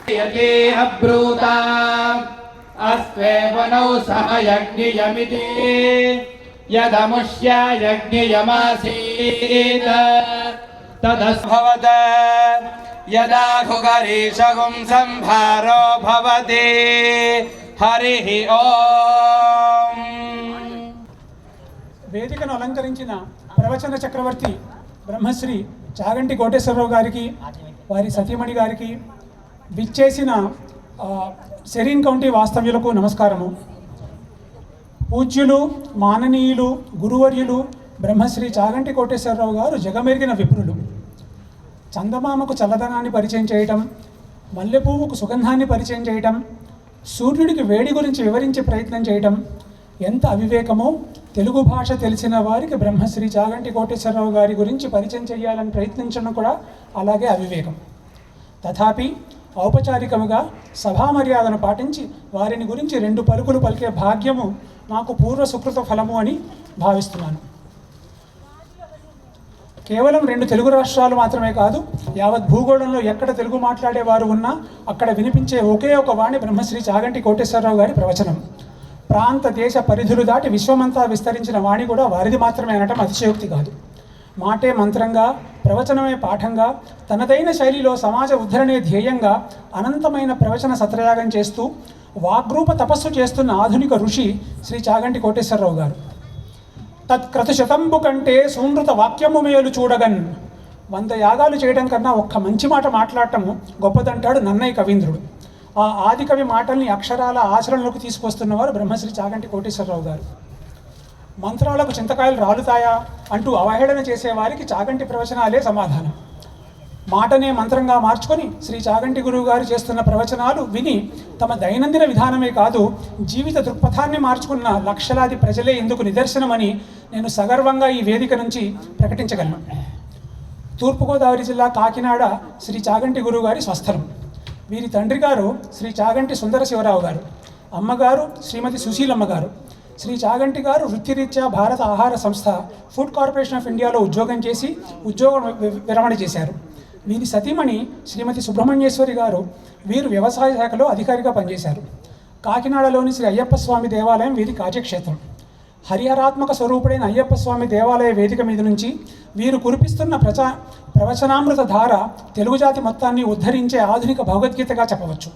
यते अब्रूता अस्वेवनौ सह यज्ञयमिति यदमुष्या यज्ञयमासीत् तदस्भवत यदा खुगरीशगुं संभारो भवति हरिः ओम्। వేదికను అలంకరించిన ప్రవచన చక్రవర్తి బ్రహ్మశ్రీ చాగంటి కోటేశ్వరరావు గారికి, వారి సతీమణి గారికి, విచ్చేసిన సెరీన్ కౌంటీ వాస్తవ్యులకు నమస్కారము. పూజ్యులు, మాననీయులు, గురువర్యులు బ్రహ్మశ్రీ చాగంటి కోటేశ్వరరావు గారు జగమెరిగిన విప్రులు. చందమామకు చల్లదనాన్ని పరిచయం చేయటం, మల్లెపువ్వుకు సుగంధాన్ని పరిచయం చేయటం, సూర్యుడికి వేడి గురించి వివరించే ప్రయత్నం చేయటం ఎంత అవివేకమో తెలుగు భాష తెలిసిన వారికి బ్రహ్మశ్రీ చాగంటి కోటేశ్వరరావు గారి గురించి పరిచయం చేయాలని ప్రయత్నించడం కూడా అలాగే అవివేకం. తథాపి ఔపచారికముగా సభా మర్యాదను పాటించి వారిని గురించి 2 పలుకులు పలికే భాగ్యము నాకు పూర్వ సుకృత ఫలము అని భావిస్తున్నాను. కేవలం 2 తెలుగు రాష్ట్రాలు మాత్రమే కాదు, యావత్ భూగోళంలో ఎక్కడ తెలుగు మాట్లాడేవారు ఉన్నా అక్కడ వినిపించే ఒకే ఒక వాణి బ్రహ్మశ్రీ చాగంటి కోటేశ్వరరావు గారి ప్రవచనం. ప్రాంత దేశ పరిధులు దాటి విశ్వమంతా విస్తరించిన వాణి కూడా వారిది మాత్రమే అనటం అతిశయోక్తి కాదు. మాటే మంత్రంగా, ప్రవచనమే పాఠంగా, తనదైన శైలిలో సమాజ ఉద్ధరణే ధ్యేయంగా అనంతమైన ప్రవచన సత్రయాగం చేస్తూ వాగ్రూప తపస్సు చేస్తున్న ఆధునిక ఋషి శ్రీ చాగంటి కోటేశ్వరరావు గారు. తత్క్రతు శతంబు కంటే సూనృత వాక్యము మేలు చూడగన్. 100 యాగాలు చేయడం కన్నా ఒక్క మంచి మాట మాట్లాడటము గొప్పదంటాడు నన్నయ్య కవీంద్రుడు. ఆ ఆదికవి మాటల్ని అక్షరాల ఆచరణలోకి తీసుకొస్తున్నవారు బ్రహ్మశ్రీ చాగంటి కోటేశ్వరరావు గారు. మంత్రాలకు చింతకాయలు రాలుతాయా అంటూ అవహేళన చేసేవారికి చాగంటి ప్రవచనాలే సమాధానం. మాటనే మంత్రంగా మార్చుకొని శ్రీ చాగంటి గురువు గారు చేస్తున్న ప్రవచనాలు విని తమ దైనందిన విధానమే కాదు, జీవిత దృక్పథాన్ని మార్చుకున్న లక్షలాది ప్రజలే ఇందుకు నిదర్శనమని నేను సగర్వంగా ఈ వేదిక నుంచి ప్రకటించగలను. తూర్పుగోదావరి జిల్లా కాకినాడ శ్రీ చాగంటి గురువు గారి స్వస్థలం. వీరి తండ్రి గారు శ్రీ చాగంటి సుందర శివరావు గారు, అమ్మగారు శ్రీమతి సుశీలమ్మ గారు. శ్రీ చాగంటి గారు వృత్తిరీత్యా భారత ఆహార సంస్థ ఫుడ్ కార్పొరేషన్ ఆఫ్ ఇండియాలో ఉద్యోగం చేసి ఉద్యోగ విరమణ చేశారు. వీరి సతీమణి శ్రీమతి సుబ్రహ్మణ్యేశ్వరి గారు, వీరు వ్యవసాయ శాఖలో అధికారిగా పనిచేశారు. కాకినాడలోని శ్రీ అయ్యప్ప స్వామి దేవాలయం వీరి కార్యక్షేత్రం. హరిహరాత్మక స్వరూపుడైన అయ్యప్ప స్వామి దేవాలయ వేదిక మీద నుంచి వీరు కురిపిస్తున్న ప్రవచనామృత ధార తెలుగు జాతి మొత్తాన్ని ఉద్ధరించే ఆధునిక భగవద్గీతగా చెప్పవచ్చు.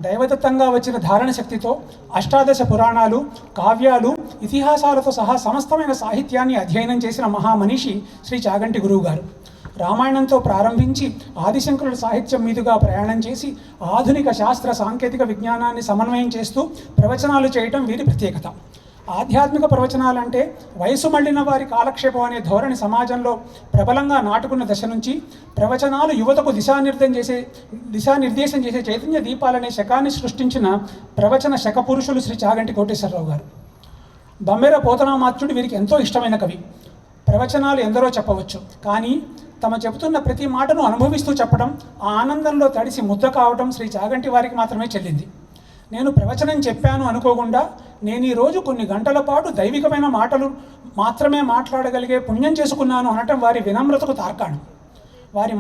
దైవదత్తంగా వచ్చిన ధారణ శక్తితో అష్టాదశ పురాణాలు, కావ్యాలు, ఇతిహాసాలతో సహా సమస్తమైన సాహిత్యాన్ని అధ్యయనం చేసిన మహామనిషి శ్రీ చాగంటి గురువు గారు. రామాయణంతో ప్రారంభించి ఆదిశంకరుల సాహిత్యం మీదుగా ప్రయాణం చేసి ఆధునిక శాస్త్ర సాంకేతిక విజ్ఞానాన్ని సమన్వయం చేస్తూ ప్రవచనాలు చేయటం వీరి ప్రత్యేకత. ఆధ్యాత్మిక ప్రవచనాలంటే వయసు మళ్లిన వారి కాలక్షేపం అనే ధోరణి సమాజంలో ప్రబలంగా నాటుకున్న దశ నుంచి ప్రవచనాలు యువతకు దిశానిర్దేశం చేసే చైతన్య దీపాలనే శకాన్ని సృష్టించిన ప్రవచన శక పురుషులు శ్రీ చాగంటి కోటేశ్వరరావు గారు. బమ్మెర పోతనామాత్యుడు వీరికి ఎంతో ఇష్టమైన కవి. ప్రవచనాలు ఎందరో చెప్పవచ్చు, కానీ తమ చెబుతున్న ప్రతి మాటను అనుభవిస్తూ చెప్పడం, ఆ ఆనందంలో తడిసి ముద్ద కావడం శ్రీ చాగంటి వారికి మాత్రమే చెల్లింది. నేను ప్రవచనం చెప్పాను అనుకోకుండా నేను ఈరోజు కొన్ని గంటల పాటు దైవికమైన మాటలు మాత్రమే మాట్లాడగలిగే పుణ్యం చేసుకున్నాను అనటం వారి వినమ్రతకు తార్కాణం. వారి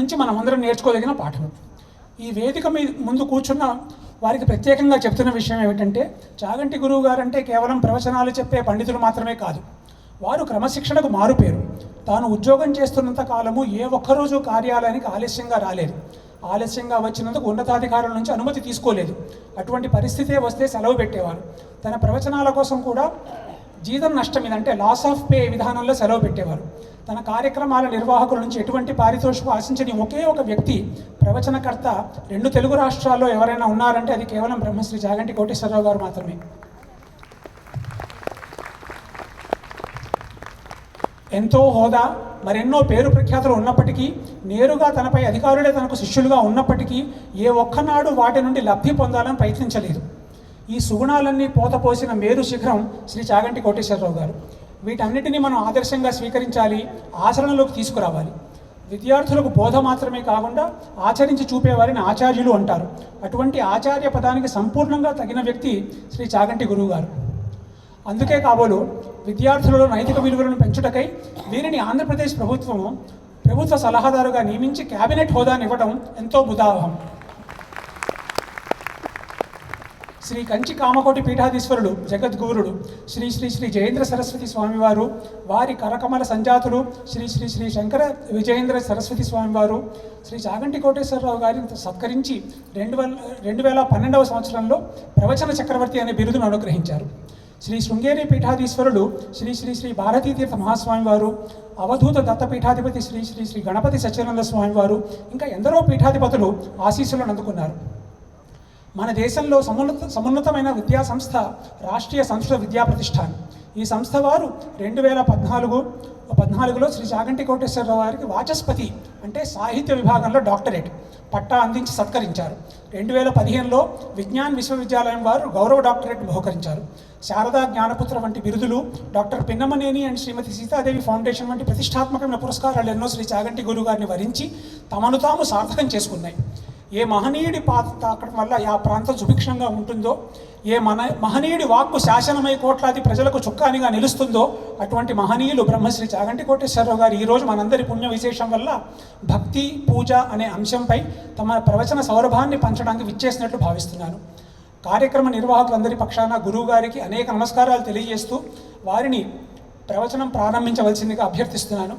నుంచి మనమందరం నేర్చుకోదగిన పాఠం. ఈ వేదిక ముందు కూర్చున్న వారికి ప్రత్యేకంగా చెప్తున్న విషయం ఏమిటంటే, చాగంటి గురువు గారు అంటే కేవలం ప్రవచనాలు చెప్పే పండితులు మాత్రమే కాదు, వారు క్రమశిక్షణకు మారుపేరు. తాను ఉద్యోగం చేస్తున్నంత కాలము ఏ ఒక్కరోజు కార్యాలయానికి ఆలస్యంగా రాలేదు. ఆలస్యంగా వచ్చినందుకు ఉన్నతాధికారుల నుంచి అనుమతి తీసుకోలేదు. అటువంటి పరిస్థితే వస్తే సెలవు పెట్టేవారు. తన ప్రవచనాల కోసం కూడా జీతం నష్టం అంటే లాస్ ఆఫ్ పే విధానంలో సెలవు పెట్టేవారు. తన కార్యక్రమాల నిర్వాహకుల నుంచి ఎటువంటి పారితోషికం ఆశించని ఒకే ఒక వ్యక్తి ప్రవచనకర్త 2 తెలుగు రాష్ట్రాల్లో ఎవరైనా ఉన్నారంటే అది కేవలం బ్రహ్మశ్రీ చాగంటి కోటేశ్వరరావు గారు మాత్రమే. ఎంతో హోదా, మరెన్నో పేరు ప్రఖ్యాతులు ఉన్నప్పటికీ, నేరుగా తనపై అధికారులే తనకు శిష్యులుగా ఉన్నప్పటికీ ఏ ఒక్కనాడు వాటి నుండి లబ్ధి పొందాలని ప్రయత్నించలేదు. ఈ సుగుణాలన్నీ పోతపోసిన మేరు శిఖరం శ్రీ చాగంటి కోటేశ్వరరావు గారు. వీటన్నిటినీ మనం ఆదర్శంగా స్వీకరించాలి, ఆచరణలోకి తీసుకురావాలి. విద్యార్థులకు బోధ మాత్రమే కాకుండా ఆచరించి చూపేవారిని ఆచార్యులు అంటారు. అటువంటి ఆచార్య పదానికి సంపూర్ణంగా తగిన వ్యక్తి శ్రీ చాగంటి గురువు గారు. అందుకే కాబోలు విద్యార్థులలో నైతిక విలువలను పెంచుటకై వీరిని ఆంధ్రప్రదేశ్ ప్రభుత్వము ప్రభుత్వ సలహాదారుగా నియమించి కేబినెట్ హోదాను ఇవ్వడం ఎంతో ముదావహం. శ్రీ కంచి కామకోటి పీఠాధీశ్వరుడు జగద్గురుడు శ్రీ శ్రీ శ్రీ జయేంద్ర సరస్వతి స్వామివారు, వారి కరకమల సంజాతులు శ్రీ శ్రీ శ్రీ శంకర విజయేంద్ర సరస్వతి స్వామివారు శ్రీ చాగంటి కోటేశ్వరరావు గారిని సత్కరించి 2012వ సంవత్సరంలో ప్రవచన చక్రవర్తి అనే బిరుదును అనుగ్రహించారు. శ్రీ శృంగేరి పీఠాధీశ్వరుడు శ్రీ శ్రీ శ్రీ భారతీతీర్థ మహాస్వామివారు, అవధూత దత్తపీఠాధిపతి శ్రీ శ్రీ శ్రీ గణపతి సత్యానంద స్వామివారు, ఇంకా ఎందరో పీఠాధిపతులు ఆశీస్సులను అందుకున్నారు. మన దేశంలో సమున్నతమైన విద్యా సంస్థ రాష్ట్రీయ సంస్కృత విద్యా ప్రతిష్టాన్. ఈ సంస్థ వారు 2014లో శ్రీ చాగంటి కోటేశ్వరరావు గారికి వాచస్పతి అంటే సాహిత్య విభాగంలో డాక్టరేట్ పట్టా అందించి సత్కరించారు. 2015లో విజ్ఞాన్ విశ్వవిద్యాలయం వారు గౌరవ డాక్టరేట్ బహుకరించారు. శారదా జ్ఞానపుత్ర వంటి బిరుదులు, doctor Pinnamaneni and Shrimati Sitadevi foundation వంటి ప్రతిష్టాత్మకమైన పురస్కారాలు ఎన్నో శ్రీ చాగంటి గురువు గారిని వరించి తమను తాము సార్థకం చేసుకున్నాయి. ఏ మహనీయుడి పాత్ర తాకడం వల్ల ఆ ప్రాంతం సుభిక్షంగా ఉంటుందో, ఏ మహనీయుడి వాక్కు శాసనమై కోట్లాది ప్రజలకు చుక్కానిగా నిలుస్తుందో, అటువంటి మహనీయులు బ్రహ్మశ్రీ చాగంటి కోటేశ్వరరావు గారు ఈరోజు మనందరి పుణ్య విశేషం వల్ల భక్తి పూజ అనే అంశంపై తమ ప్రవచన సౌరభాన్ని పంచడానికి విచ్చేసినట్లు భావిస్తున్నాను. కార్యక్రమ నిర్వాహకులందరి పక్షాన గురువు గారికి అనేక నమస్కారాలు తెలియజేస్తూ వారిని ప్రవచనం ప్రారంభించవలసిందిగా అభ్యర్థిస్తున్నాను.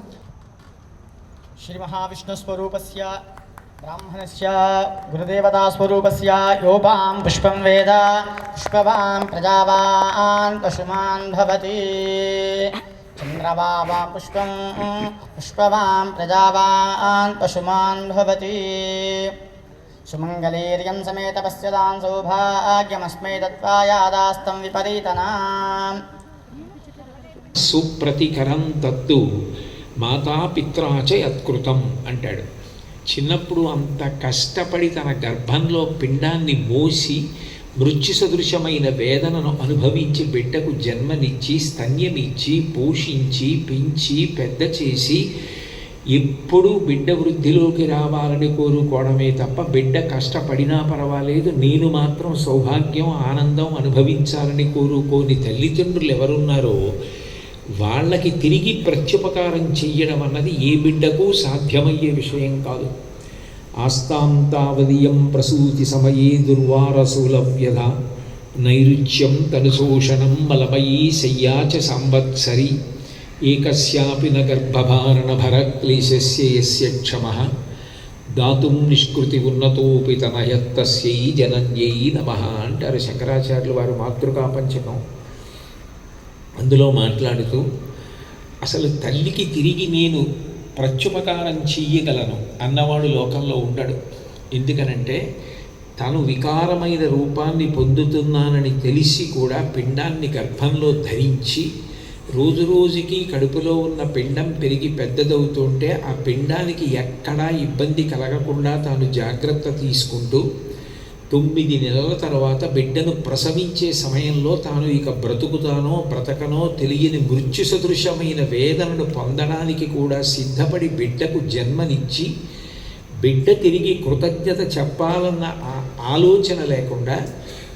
శ్రీ మహావిష్ణు స్వరూపస్య బ్రాహ్మణస్య గురుదేవతాస్వరూపస్య యోపాం పుష్పం వేద పుష్పవాన్ ప్రజావాన్ పశుమాన్ భవతి. చంద్రవాం పుష్పం పుష్పవాన్ ప్రజావాన్ పశుమాన్ భవతి. సుమంగళీర్యం సమేత పశ్యదాం సౌభాగ్యమస్మై దత్వాయాదాస్తం విపరీతనాం. సుప్రతికరం తత్తు మాతాపిత్రాచ యత్కృతం అంటాడు. చిన్నప్పుడు అంత కష్టపడి తన గర్భంలో పిండాన్ని మోసి మృత్యు సదృశమైన వేదనను అనుభవించి బిడ్డకు జన్మనిచ్చి స్తన్యమిచ్చి పోషించి పెంచి పెద్ద చేసి ఎప్పుడూ బిడ్డ వృద్ధిలోకి రావాలని కోరుకోవడమే తప్ప బిడ్డ కష్టపడినా పర్వాలేదు, నేను మాత్రం సౌభాగ్యం ఆనందం అనుభవించాలని కోరుకోని తల్లిదండ్రులు ఎవరున్నారో వాళ్ళకి తిరిగి ప్రత్యుపకారం చెయ్యడం అన్నది ఏ బిడ్డకు సాధ్యమయ్యే విషయం కాదు. ఆస్తాంతావదీయం ప్రసూతి సమయే దుర్వారసూలవ్యధ నైరుచ్యం తనుశోషణం మలమయీ శయ్యాచ సంవత్సరి ఏకస్యాపి న గర్భభారణభరక్లేశస్య యస్య క్షమః దాతుం నిష్కృతి ఉన్నతోపి తనయత్తస్యై జనన్యై నమః అంటారు శంకరాచార్యులు వారు మాతృకా పంచకం. అందులో మాట్లాడుతూ అసలు తల్లికి తిరిగి నేను ప్రత్యుపకారం చెయ్యగలను అన్నవాడు లోకంలో ఉండడు. ఎందుకనంటే తను వికారమైన రూపాన్ని పొందుతున్నానని తెలిసి కూడా పిండాన్ని గర్భంలో ధరించి రోజు రోజుకి కడుపులో ఉన్న పిండం పెరిగి పెద్దదవుతుంటే ఆ పిండానికి ఎక్కడా ఇబ్బంది కలగకుండా తాను జాగ్రత్త తీసుకుంటూ 9 నెలల తర్వాత బిడ్డను ప్రసవించే సమయంలో తాను ఇక బ్రతుకుతానో బ్రతకనో తెలియని మృత్యు సదృశమైన వేదనను పొందడానికి కూడా సిద్ధపడి బిడ్డకు జన్మనిచ్చి బిడ్డ తిరిగి కృతజ్ఞత చెప్పాలన్న ఆలోచన లేకుండా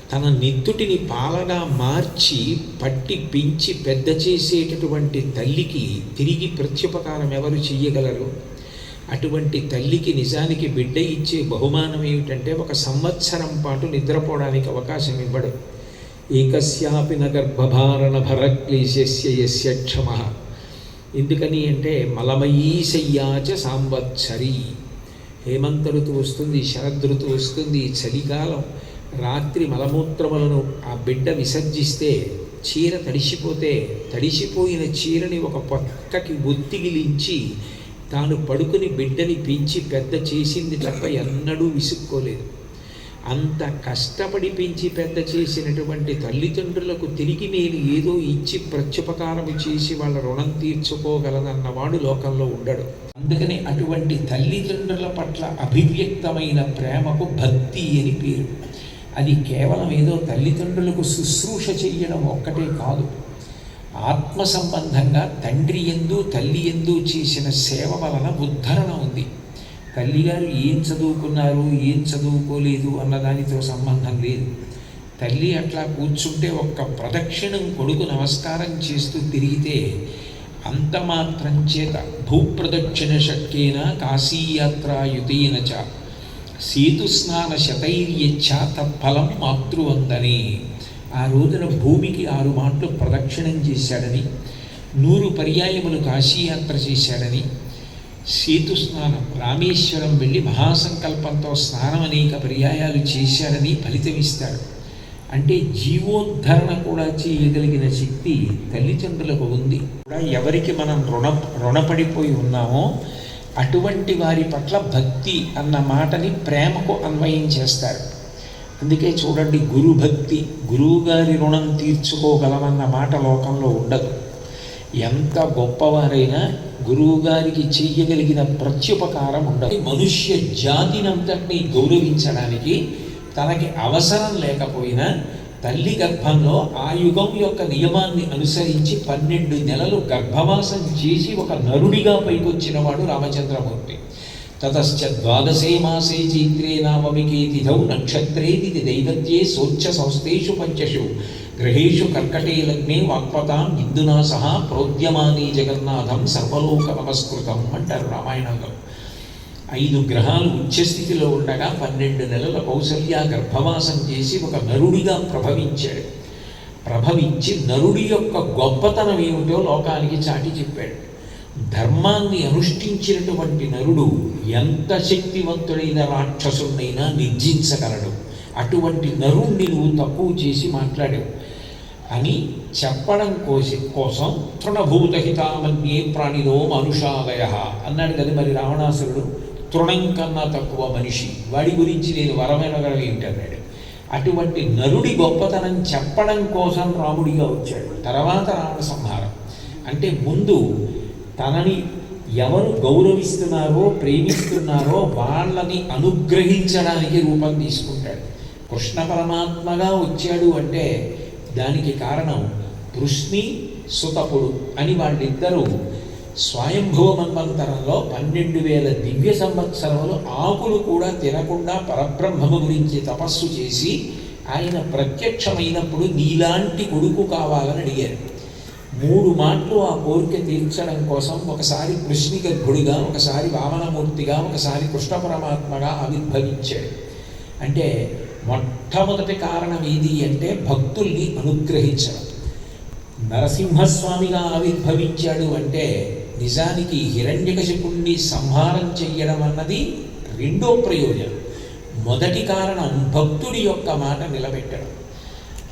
తన నెత్తుటిని పాలగా మార్చి పట్టి పెంచి పెద్ద చేసేటటువంటి తల్లికి తిరిగి ప్రత్యుపకారం ఎవరు చెయ్యగలరు? అటువంటి తల్లికి నిజానికి బిడ్డ ఇచ్చే బహుమానం ఏమిటంటే 1 సంవత్సరం పాటు నిద్రపోవడానికి అవకాశం ఇవ్వడు. ఏకస్యాపి న గర్భభారణ భరక్లేశస్య యస్య క్షమః. ఎందుకని అంటే మలమయీ శయ్యాచ సంవత్సరి. హేమంత ఋతువు వస్తుంది, శరదృతువు వస్తుంది, చలికాలం. రాత్రి మలమూత్రములను ఆ బిడ్డ విసర్జిస్తే చీర తడిసిపోతే తడిసిపోయిన చీరని ఒక పక్కకి ఒత్తిగిలించి తాను పడుకుని బిడ్డని పెంచి పెద్ద చేసింది తప్ప ఎన్నడూ విసుక్కోలేదు. అంత కష్టపడి పెంచి పెద్ద చేసినటువంటి తల్లిదండ్రులకు తిరిగి నేను ఏదో ఇచ్చి ప్రత్యుపకారం చేసి వాళ్ళ రుణం తీర్చుకోగలనన్నవాడు లోకంలో ఉండడు. అందుకని అటువంటి తల్లిదండ్రుల పట్ల అభివ్యక్తమైన ప్రేమకు భక్తి అని పేరు. అది కేవలం ఏదో తల్లిదండ్రులకు శుశ్రూష చెయ్యడం ఒక్కటే కాదు, ఆత్మ సంబంధంగా తండ్రి యందు తల్లి యందు చేసిన సేవ వలన ఉద్ధరణ ఉంది. తల్లిగారు ఏం చదువుకున్నారు ఏం చదువుకోలేదు అన్నదానితో సంబంధం లేదు. తల్లి అట్లా కూర్చుంటే ఒక్క ప్రదక్షిణం కొడుకు నమస్కారం చేస్తూ తిరిగితే అంత మాత్రం చేత భూప్రదక్షిణ శక్యేన కాశీయాత్రాయుతేన చ సేతుస్నాన శతైర్యచ్చ తత్ఫలం మాతృవందనే. ఆ రోజున భూమికి 6 మాటలు ప్రదక్షిణం చేశాడని, 100 పర్యాయములు కాశీయాత్ర చేశాడని, సేతుస్నానం రామేశ్వరం వెళ్ళి మహాసంకల్పంతో స్నానం అనేక పర్యాయాలు చేశాడని ఫలితమిస్తాడు. అంటే జీవోద్ధరణ కూడా చేయగలిగిన శక్తి తల్లిదండ్రులకు ఉంది. కూడా ఎవరికి మనం రుణపడిపోయి ఉన్నామో అటువంటి వారి పట్ల భక్తి అన్న మాటని ప్రేమకు అన్వయం చేస్తారు. అందుకే చూడండి, గురుభక్తి, గురువుగారి రుణం తీర్చుకోగలమన్న మాట లోకంలో ఉండదు. ఎంత గొప్పవారైనా గురువుగారికి చెయ్యగలిగిన ప్రత్యుపకారం ఉండదు. మనుష్య జాతినంతటినీ గౌరవించడానికి తనకి అవసరం లేకపోయినా తల్లి గర్భంలో ఆ యుగం యొక్క నియమాన్ని అనుసరించి 12 నెలలు గర్భవాసం చేసి ఒక నరుడిగా పైకొచ్చిన వాడు రామచంద్రమూర్తి. తతశ్చ 12 మాసే చైత్రే నవమికే తిథౌ నక్షత్రే తిథి దైవత్యే సోచ్చ సంస్థేషు పంచషు గ్రహేషు కర్కటే లగ్నే వాక్పతాం ఇందునా సహా ప్రోద్యమానే జగన్నాథం సర్వలోక నమస్కృతం అంటారు రామాయణంలో. 5 గ్రహాలు ఉచ్చస్థితిలో ఉండగా 12 నెలల కౌసల్య గర్భవాసం చేసి ఒక నరుడిగా ప్రభవించాడు. ప్రభవించి నరుడి యొక్క గొప్పతనం ఏమిటో లోకానికి చాటి చెప్పాడు. ధర్మాన్ని అనుష్ఠించినటువంటి నరుడు ఎంత శక్తివంతుడైన రాక్షసుడినైనా నిర్జించగలడు. అటువంటి నరుణ్ణి నువ్వు తక్కువ చేసి మాట్లాడావు అని చెప్పడం కోసం తృణభూతహితామన్యే ప్రాణిలో మనుషాదయ అన్నాడు కదా. మరి రావణాసురుడు తృణం కన్నా తక్కువ మనిషి, వాడి గురించి నేను వరమేనగలం ఏంటన్నాడు. అటువంటి నరుడి గొప్పతనం చెప్పడం కోసం రాముడిగా వచ్చాడు. తర్వాత రావణ సంహారం. అంటే ముందు తనని ఎవరు గౌరవిస్తున్నారో ప్రేమిస్తున్నారో వాళ్ళని అనుగ్రహించడానికి రూపం తీసుకుంటాడు. కృష్ణ పరమాత్మగా వచ్చాడు అంటే దానికి కారణం వృష్ణి సుతపుడు అని వాళ్ళిద్దరూ స్వయంభువ మన్వంతరంలో 12,000 దివ్య సంవత్సరములు ఆకులు కూడా తినకుండా పరబ్రహ్మము గురించి తపస్సు చేసి ఆయన ప్రత్యక్షమైనప్పుడు నీలాంటి కొడుకు కావాలని అడిగారు. 3 మాటలు ఆ కోరిక తీర్చడం కోసం ఒకసారి కృష్ణి గర్భుడిగా, ఒకసారి వామనమూర్తిగా, ఒకసారి కృష్ణ పరమాత్మగా ఆవిర్భవించాడు. అంటే మొట్టమొదటి కారణం ఏది అంటే భక్తుల్ని అనుగ్రహించడం. నరసింహస్వామిగా ఆవిర్భవించాడు అంటే నిజానికి హిరణ్యకశిపుణ్ణి సంహారం చెయ్యడం అన్నది 2వ ప్రయోజనం. మొదటి కారణం భక్తుడి యొక్క మాట నిలబెట్టడం.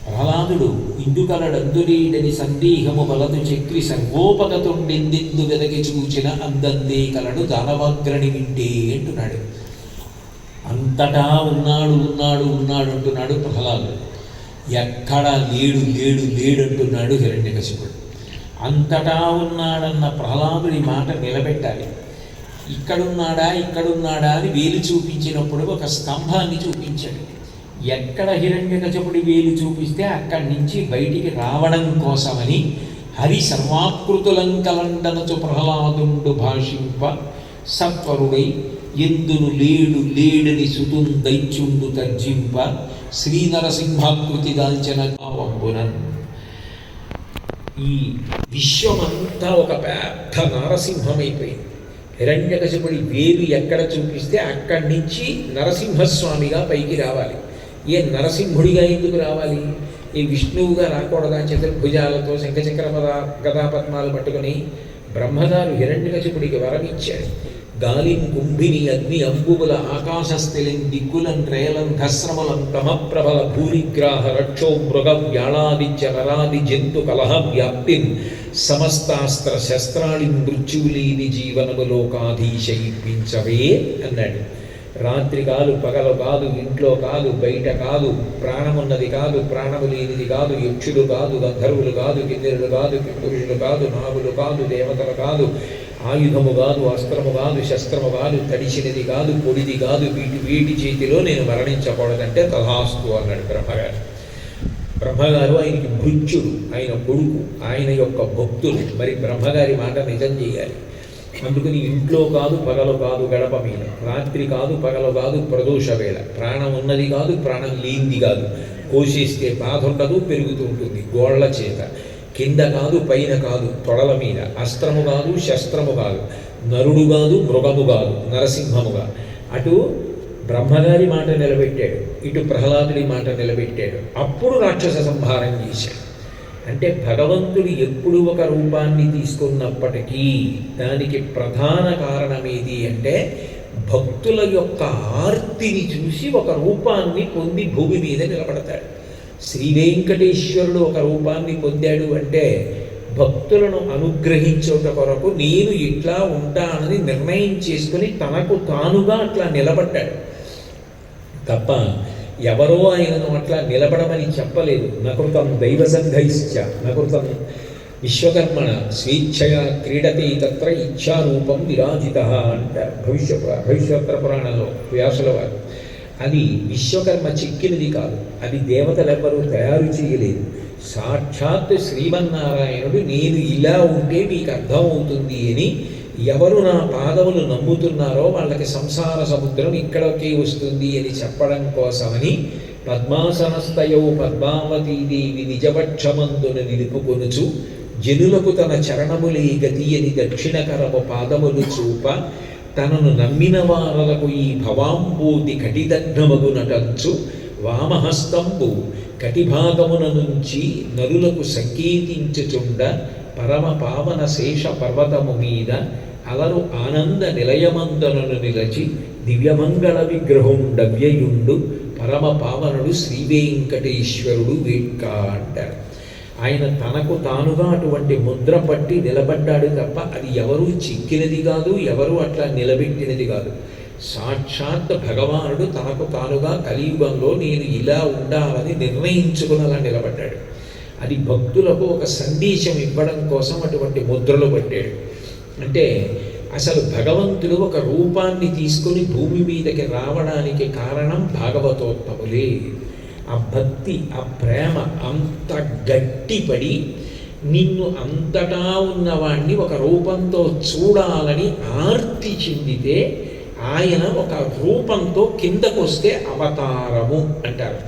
ప్రహ్లాదుడు ఇందుకలడందులీడని సందేహము వలదు చక్రి సర్వోపగతుండెందెందు వెదకి చూచిన అందందే కలడు దానవాగ్రణి వింటే అంటున్నాడు. అంతటా ఉన్నాడు ఉన్నాడు ఉన్నాడు అంటున్నాడు ప్రహ్లాదుడు. ఎక్కడా లేడంటున్నాడు హిరణ్యకశిపుడు. అంతటా ఉన్నాడన్న ప్రహ్లాదుడి మాట నిలబెట్టాలి. ఇక్కడున్నాడా అని వేలు చూపించినప్పుడు ఒక స్తంభాన్ని చూపించాడు. ఎక్కడ హిరణ్యకశిపుడి వేలు చూపిస్తే అక్కడి నుంచి బయటికి రావడం కోసమని హరి సర్వాకృతులంకలండనచు ప్రహ్లాదుండు భాషింప సత్వరుడై ఎందును లేడని సుతుం దైత్యుండు తర్జింప శ్రీనరసింహాకృతి దాల్చిన కావంబునన్. ఈ విశ్వమంతా ఒక పెద్ద నరసింహమైపోయింది. హిరణ్యకశిపుడి వేలు ఎక్కడ చూపిస్తే అక్కడి నుంచి నరసింహస్వామిగా పైకి రావాలి. ఏ నరసింహుడిగా ఎందుకు రావాలి? ఈ విష్ణువుగా రాకూడదా? చతుర్భుజాలతో శంఖచక్ర గదాపద్మాలు పట్టుకుని బ్రహ్మగారు హిరణ్యకశిపుడికి వరం ఇచ్చాడు. గాలిం కుంభిని అగ్ని అంబుముల ఆకాశస్థిలిం దిక్కులం రేలం ఘస్రమలం తమప్రబల భూరిగ్రాహ రక్షో మృగ వ్యాళాదిత్య నరాది జంతు కలహ వ్యాప్తిం సమస్తాస్త్ర శస్త్రాళి మృత్యులేని జీవనములోకాధీశ ఇప్పించవే అన్నాడు. రాత్రి కాదు పగలు కాదు, ఇంట్లో కాదు బయట కాదు, ప్రాణమున్నది కాదు ప్రాణము లేనిది కాదు, యక్షులు కాదు గంధర్వులు కాదు, కిన్నెరులు కాదు కింపురుషులు కాదు, నాగులు కాదు దేవతలు కాదు, ఆయుధము కాదు అస్త్రము కాదు శస్త్రము కాదు, తడిచినది కాదు పొడిది కాదు, వీటి చేతిలో నేను మరణించకూడదంటే తథాస్తు అన్నాడు బ్రహ్మగారు. బ్రహ్మగారు ఆయనకి మృత్యుడు, ఆయన కొడుకు, ఆయన యొక్క భక్తులు. మరి బ్రహ్మగారి మాట నిజం చేయాలి. అందుకని ఇంట్లో కాదు పగలు కాదు గడప మీద, రాత్రి కాదు పగలు కాదు ప్రదోష వేళ, ప్రాణం ఉన్నది కాదు ప్రాణం లేనిది కాదు, కోసేస్తే బాధ ఉండదు పెరుగుతూ ఉంటుంది గోళ్ల చేత. కింద కాదు పైన కాదు తొడల మీద, అస్త్రము కాదు శస్త్రము కాదు, నరుడు కాదు మృగము కాదు, నరసింహముగా. అటు బ్రహ్మగారి మాట నిలబెట్టాడు, ఇటు ప్రహ్లాదుడి మాట నిలబెట్టాడు. అప్పుడు రాక్షస సంహారం చేశాడు. అంటే భగవంతుడు ఎప్పుడు ఒక రూపాన్ని తీసుకున్నప్పటికీ దానికి ప్రధాన కారణం ఏది అంటే భక్తుల యొక్క ఆర్తిని చూసి ఒక రూపాన్ని పొంది భూమి మీద నిలబడతాడు. శ్రీ వెంకటేశ్వరుడు ఒక రూపాన్ని పొందాడు అంటే భక్తులను అనుగ్రహించుట కొరకు నేను ఇట్లా ఉంటానని నిర్ణయం చేసుకుని తనకు తానుగా అట్లా నిలబడ్డాడు తప్ప ఎవరో ఆయనను అట్లా నిలబడమని చెప్పలేదు. నకృతం దైవసంఘైశ్చ నకృతం విశ్వకర్మణ స్వేచ్ఛయా క్రీడతే తత్ర ఇచ్ఛారూపం విరాజిత అంటారు భవిష్యోత్తర పురాణంలో వ్యాసుల వారు. అది విశ్వకర్మ చిక్కినది కాదు, అది దేవతలెవ్వరూ తయారు చేయలేదు. సాక్షాత్ శ్రీమన్నారాయణుడు నేను ఇలా ఉంటే మీకు అర్థమవుతుంది అని ఎవరు నా పాదములు నమ్ముతున్నారో వాళ్ళకి సంసార సముద్రం ఇక్కడికే వస్తుంది అని చెప్పడం కోసమని పద్మాసనస్థయో పద్మావతీదేవి నిజపక్షమందును నిలుపుకొనుచు జనులకు తన చరణములే గతి అని దక్షిణకరము పాదములు చూప తనను నమ్మిన వారలకు ఈ భవాంబోతి కటిదగ్నమగునటంచు వామహస్తంబు కటిభాగమున నుంచి నరులకు సంకేతించుచుండ పరమ పావన శేష పర్వతము మీద అలరు ఆనంద నిలయమందనను నిలచి దివ్యమంగళ విగ్రహుండవ్యయుండు పరమ పావనుడు శ్రీ వెంకటేశ్వరుడు వేట్క అంటారు. ఆయన తనకు తానుగా అటువంటి ముద్ర పట్టి నిలబడ్డాడు తప్ప అది ఎవరూ చిక్కినది కాదు, ఎవరు అట్లా నిలబెట్టినది కాదు. సాక్షాత్ భగవానుడు తనకు తానుగా కలియుగంలో నేను ఇలా ఉండాలని నిర్ణయించుకుని అలా నిలబడ్డాడు. అది భక్తులకు ఒక సందేశం ఇవ్వడం కోసం అటువంటి ముద్రలు పట్టాడు. అంటే అసలు భగవంతుడు ఒక రూపాన్ని తీసుకొని భూమి మీదకి రావడానికి కారణం భాగవతోత్తములే. ఆ భక్తి, ఆ ప్రేమ అంత గట్టిపడి నిన్ను అంతటా ఉన్నవాణ్ణి ఒక రూపంతో చూడాలని ఆర్తి చెందితే ఆయన ఒక రూపంతో కిందకొస్తే అవతారము అంటారు.